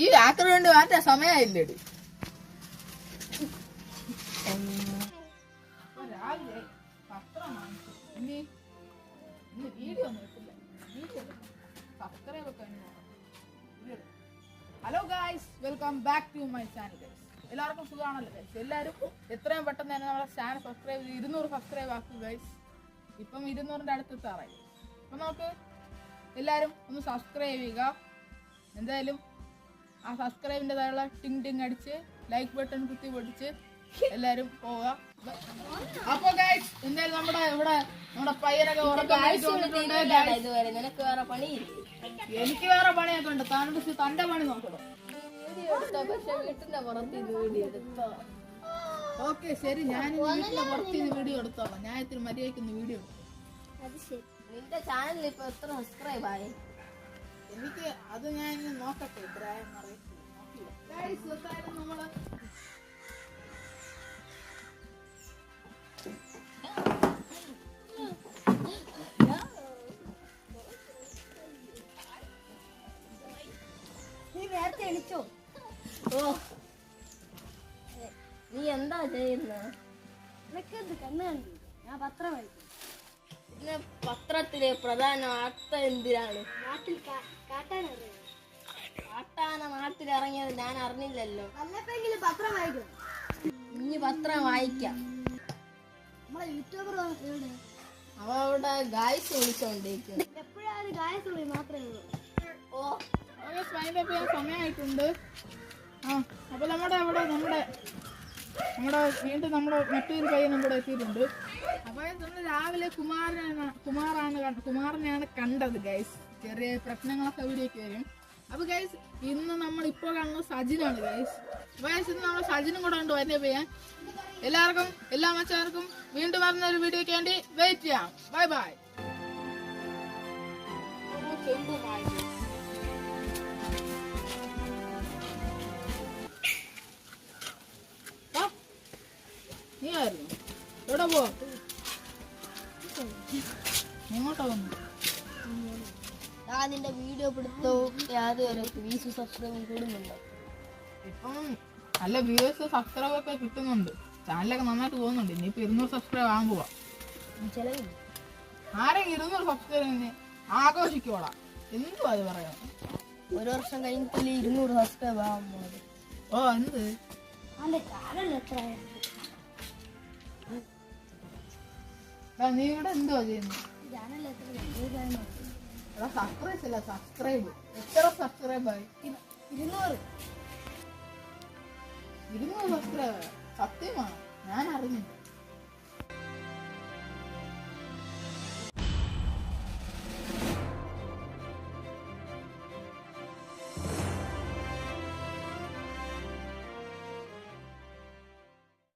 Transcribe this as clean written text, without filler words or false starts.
ഈ ആക്രി വേണ്ടി മാറ്റാൻ സമയമില്ലേടി. രാവിലെ പത്രം വാങ്ങിച്ചു. ഇനി വീഡിയോ ഒന്നും ഇട്ടില്ല. വീഡിയോ സബ്സ്ക്രൈബ് ഒക്കെ. Hello guys, welcome back to my channel guys. എല്ലാവർക്കും സുഖമാണല്ലോ ഗൈസ്. എല്ലാവരും എത്രയും പെട്ടെന്ന് തന്നെ നമ്മളെ ചാനൽ സബ്സ്ക്രൈബ് ചെയ്ത് 200 സബ്സ്ക്രൈബ് ആക്കും ഗൈസ്. ഇപ്പം 200ന്റെ അടുത്തെത്താറായി. അപ്പം നമുക്ക് എല്ലാവരും ഒന്ന് സബ്സ്ക്രൈബ് ചെയ്യുക. എന്തായാലും ആ സബ്സ്ക്രൈബിൻ്റെ താഴെ ടിങ് ടിങ് അടിച്ച് ലൈക്ക് ബട്ടൺ കുത്തി പൊടിച്ച് എല്ലാവരും പോവുക. അപ്പൊ ഗൈസ് എന്തായാലും നമ്മുടെ പയ്യനൊക്കെ എനിക്ക് വേറെ പണിയൊക്കെ ഉണ്ട്. തന്റെ പണി നോക്കണം. ഓക്കെ ശരി, ഞാൻ വീട്ടിലെ പുറത്തുനിന്ന് വീഡിയോ എടുത്തോളാം. ഞാൻ ഇത്തിരി മര്യാദയ്ക്കൊന്ന് വീഡിയോ എടുക്കും. നിന്റെ ചാനലിൽ ഇപ്പൊ എത്ര സബ്സ്ക്രൈബ് ആയി? എനിക്ക് അത് ഞാൻ നോക്കട്ടെ. എത്രയായെന്ന് അറിയത്തില്ല. നമ്മള് നീ നേരത്തെ എണിച്ചോ? ഓ, നീ എന്താ ചെയ്യുന്നത്? കണ്ണ് കണ്ടു. ഞാൻ പത്രം വായിക്കും. പിന്നെ പത്രത്തിലെ പ്രധാന വാർത്ത എന്തിനാണ്? നാട്ടിൽ കാട്ടാന നാട്ടിലിറങ്ങിയത് ഞാൻ അറിഞ്ഞില്ലല്ലോ. വല്ലപ്പെങ്കിലും പത്രം വായിക്കും. ഇനി പത്രം വായിക്കാം. നമ്മളെ യൂട്യൂബർ എവിടെ? അവളുടെ ഗായ്സ് വിളിച്ചോണ്ടിരിക്കുന്നു. എപ്പോഴാണ് ഗായസുള്ളി മാത്രമേ ഉള്ളൂ. ഓ, സമയമായിട്ടുണ്ട്. അപ്പൊ നമ്മുടെ വീണ്ടും നമ്മുടെ മറ്റൊരു പയ്യനും കൂടെ എത്തിയിട്ടുണ്ട്. അപ്പൊ നമ്മൾ രാവിലെ കുമാറിനെയാണ് കണ്ടത് ഗൈസ്. ചെറിയ പ്രശ്നങ്ങളൊക്കെ ഇവിടേക്ക് വരും. അപ്പൊ ഗൈസ് ഇന്ന് നമ്മൾ ഇപ്പോൾ കാണുന്നത് സജിനാണ് ഗൈസ്. ഗൈസ് ഇന്ന് നമ്മൾ സജിനും കൂടെ ഉണ്ട് വരുന്ന ചെയ്യാൻ. എല്ലാവർക്കും എല്ലാ മച്ചാർക്കും വീണ്ടും വരുന്ന ഒരു വീഡിയോക്ക് വേണ്ടി വെയിറ്റ് ചെയ്യാം. Bye bye. നീ ആയിരുന്നു എവിടെ പോ? എങ്ങോട്ടാ വന്നു? ഞാൻ നിന്റെ വീഡിയോ പിടുത്തവും യാതൊരു വീസ് സബ്സ്ക്രൈബും കൂടുന്നുണ്ടോ? ഇപ്പം നല്ല വ്യൂവേഴ്സ് സബ്സ്ക്രൈബ് ഒക്കെ കിട്ടുന്നുണ്ട്. ചാനലൊക്കെ നന്നായിട്ട് പോകുന്നുണ്ട്. ഇനിയിപ്പോ 200 സബ്സ്ക്രൈബ് ആകാൻ പോവാ. ആരെങ്കിലും 200 സബ്സ്ക്രൈബ് ആഘോഷിക്കോളാം. എന്തുവാ അത് പറയാം? ഒരു വർഷം കഴിഞ്ഞിട്ടില്ല 200 സബ്സ്ക്രൈബ് ആകാൻ പോകുന്നത്. ഓ എന്ത് ചാനൽ എത്ര? നീ ഇവിടെ എന്തുവാ ചെയ്യുന്നത്? ചാനൽ എത്ര? സബ്സ്ക്രൈബ് അല്ല, സബ്സ്ക്രൈബ്. എത്ര സബ്സ്ക്രൈബ് ആയി? 200 200 സബ്സ്ക്രൈബ്. സത്യമാണ്, ഞാൻ അറിഞ്ഞില്ല.